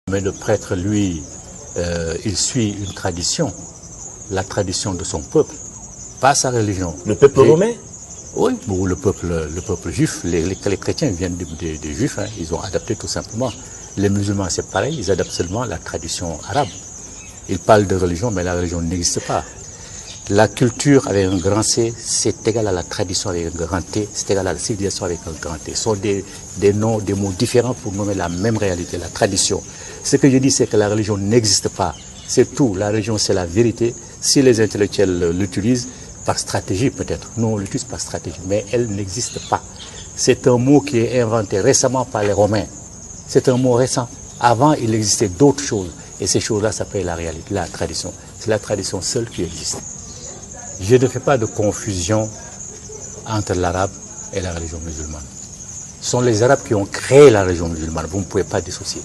Mais le prêtre, lui, il suit une tradition, la tradition de son peuple, pas sa religion. Le peuple romain? Oui, ou le peuple juif. Les chrétiens viennent des juifs, hein, ils ont adapté tout simplement. Les musulmans, c'est pareil, ils adaptent seulement la tradition arabe. Ils parlent de religion, mais la religion n'existe pas. La culture avec un grand C, c'est égal à la tradition avec un grand T, c'est égal à la civilisation avec un grand T. Ce sont des noms, des mots différents pour nommer la même réalité, la tradition. Ce que je dis, c'est que la religion n'existe pas. C'est tout. La religion, c'est la vérité. Si les intellectuels l'utilisent, par stratégie peut-être. Nous, on l'utilise par stratégie, mais elle n'existe pas. C'est un mot qui est inventé récemment par les Romains. C'est un mot récent. Avant, il existait d'autres choses. Et ces choses-là s'appellent la réalité, la tradition. C'est la tradition seule qui existe. Je ne fais pas de confusion entre l'arabe et la religion musulmane. Ce sont les Arabes qui ont créé la religion musulmane. Vous ne pouvez pas dissocier.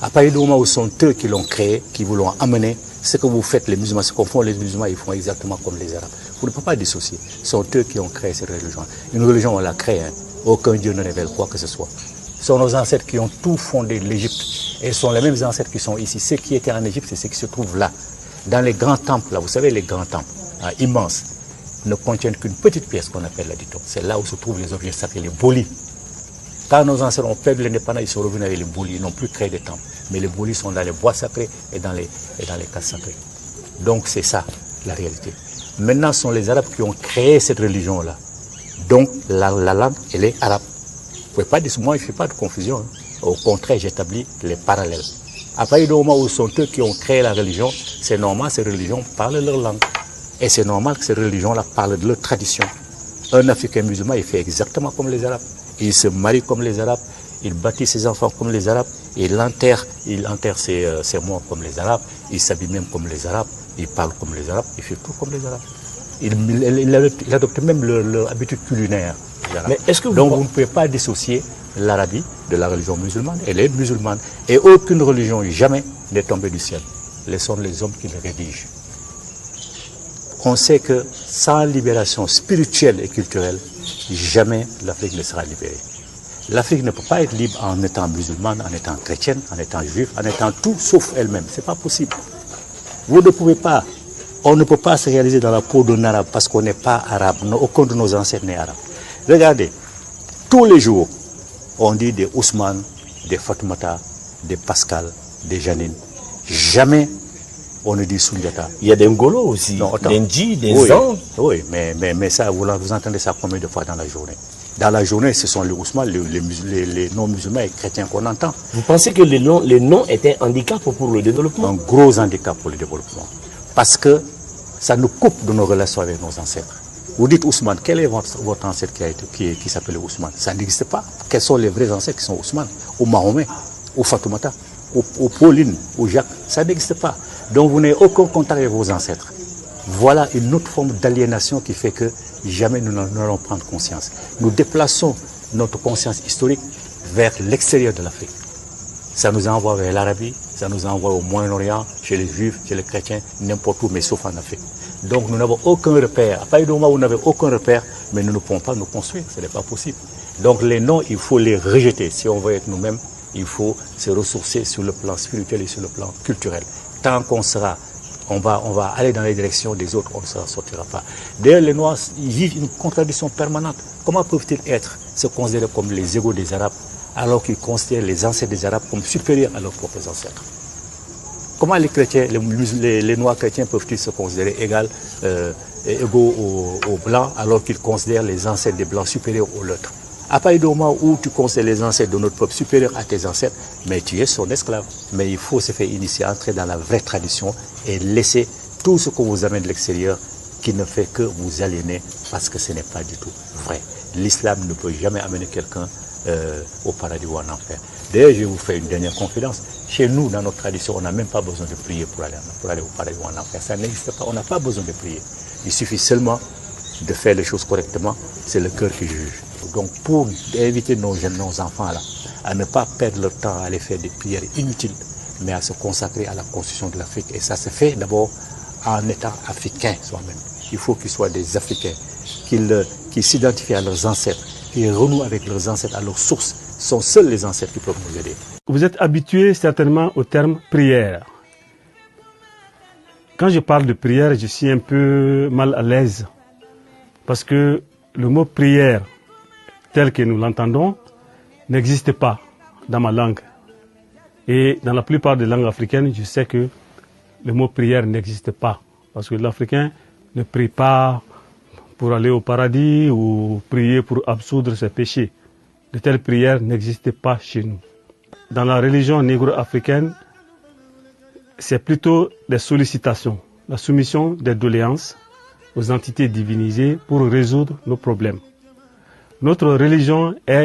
À partir du moment où ce sont eux qui l'ont créé, qui vous l'ont amené, ce que vous faites, les musulmans, ce qu'on fait les musulmans, ils font exactement comme les Arabes. Vous ne pouvez pas dissocier. Ce sont eux qui ont créé cette religion. Une religion, on l'a créée. Hein. Aucun Dieu ne révèle quoi que ce soit. Ce sont nos ancêtres qui ont tout fondé l'Égypte. Et ce sont les mêmes ancêtres qui sont ici. Ceux qui étaient en Égypte, c'est ceux qui se trouvent là. Dans les grands temples, là, vous savez, les grands temples, hein, immenses, ne contiennent qu'une petite pièce qu'on appelle la dit-on. C'est là où se trouvent les objets sacrés, les bolis. Quand nos ancêtres ont perdu l'indépendance, ils sont revenus avec les bolis. Ils n'ont plus créé des temples. Mais les bolis sont dans les bois sacrés et dans les cases sacrées. Donc c'est ça, la réalité. Maintenant, ce sont les Arabes qui ont créé cette religion-là. Donc la langue, elle est arabe. Vous pouvez pas dire, moi, je ne fais pas de confusion. Hein. Au contraire, j'établis les parallèles. À partir du moment où ce sont eux qui ont créé la religion, c'est normal, ces religions parlent leur langue. Et c'est normal que ces religions-là parlent de leur tradition. Un Africain musulman, il fait exactement comme les Arabes. Il se marie comme les Arabes, il bâtit ses enfants comme les Arabes, il enterre ses morts comme les Arabes, il s'habille même comme les Arabes, il parle comme les Arabes, il fait tout comme les Arabes. Il adopte même leur habitude culinaire. Mais est-ce que Donc vous ne pouvez pas dissocier l'Arabie de la religion musulmane. Elle est musulmane. Et aucune religion jamais n'est tombée du ciel. Ce sont les hommes qui le rédigent. On sait que sans libération spirituelle et culturelle, jamais l'Afrique ne sera libérée. L'Afrique ne peut pas être libre en étant musulmane, en étant chrétienne, en étant juif, en étant tout sauf elle-même. Ce n'est pas possible. Vous ne pouvez pas. On ne peut pas se réaliser dans la peau d'un arabe parce qu'on n'est pas arabe. Aucun de nos ancêtres n'est arabe. Regardez, tous les jours, on dit des Ousmane, des Fatoumata, des Pascal, des Janine. Jamais on ne dit Sundiata. Il y a des Ngolo aussi, des Ndji, des Zan. Oui, mais ça, vous entendez ça combien de fois dans la journée? Dans la journée, ce sont les Ousmane, les non-musulmans et chrétiens qu'on entend. Vous pensez que les noms étaient un handicap pour le développement? Un gros handicap pour le développement. Parce que ça nous coupe de nos relations avec nos ancêtres. Vous dites Ousmane, quel est votre ancêtre qui s'appelait Ousmane? Ça n'existe pas. Quels sont les vrais ancêtres qui sont Ousmane, ou Mahomet, ou Fatoumata, ou Pauline, ou Jacques? Ça n'existe pas. Donc vous n'avez aucun contact avec vos ancêtres. Voilà une autre forme d'aliénation qui fait que jamais nous n'allons prendre conscience. Nous déplaçons notre conscience historique vers l'extérieur de l'Afrique. Ça nous envoie vers l'Arabie, ça nous envoie au Moyen-Orient, chez les Juifs, chez les chrétiens, n'importe où, mais sauf en Afrique. Donc nous n'avons aucun repère. À partir du moment où vous n'avez aucun repère, mais nous ne pouvons pas nous construire, ce n'est pas possible. Donc les noms, il faut les rejeter. Si on veut être nous-mêmes, il faut se ressourcer sur le plan spirituel et sur le plan culturel. Tant qu'on sera, on va aller dans les directions des autres, on ne s'en sortira pas. D'ailleurs, les Noirs, ils vivent une contradiction permanente. Comment peuvent-ils se considérer comme les égaux des Arabes, alors qu'ils considèrent les ancêtres des Arabes comme supérieurs à leurs propres ancêtres? Comment les chrétiens, les Noirs chrétiens peuvent-ils se considérer égaux aux Blancs, alors qu'ils considèrent les ancêtres des Blancs supérieurs aux leurs? À partir du moment où tu considères les ancêtres de notre peuple supérieurs à tes ancêtres, mais tu es son esclave. Mais il faut se faire initier, entrer dans la vraie tradition et laisser tout ce qu'on vous amène de l'extérieur qui ne fait que vous aliéner parce que ce n'est pas du tout vrai. L'islam ne peut jamais amener quelqu'un au paradis ou en enfer. D'ailleurs, je vais vous faire une dernière confidence. Chez nous, dans notre tradition, on n'a même pas besoin de prier pour aller au paradis ou en enfer. Ça n'existe pas. On n'a pas besoin de prier. Il suffit seulement de faire les choses correctement. C'est le cœur qui juge. Donc, pour inviter nos enfants là, à ne pas perdre leur temps à aller faire des prières inutiles, mais à se consacrer à la construction de l'Afrique. Et ça se fait d'abord en étant africain soi-même. Il faut qu'ils soient des Africains, qu'ils s'identifient à leurs ancêtres, qu'ils renouent avec leurs ancêtres, à leurs sources. Ce sont seuls les ancêtres qui peuvent nous aider. Vous êtes habitué certainement au terme prière. Quand je parle de prière, je suis un peu mal à l'aise parce que le mot prière, tel que nous l'entendons, n'existe pas dans ma langue. Et dans la plupart des langues africaines, je sais que le mot prière n'existe pas parce que l'Africain ne prie pas pour aller au paradis ou prier pour absoudre ses péchés. De telles prières n'existent pas chez nous. Dans la religion négro-africaine, c'est plutôt des sollicitations, la soumission des doléances aux entités divinisées pour résoudre nos problèmes. Notre religion est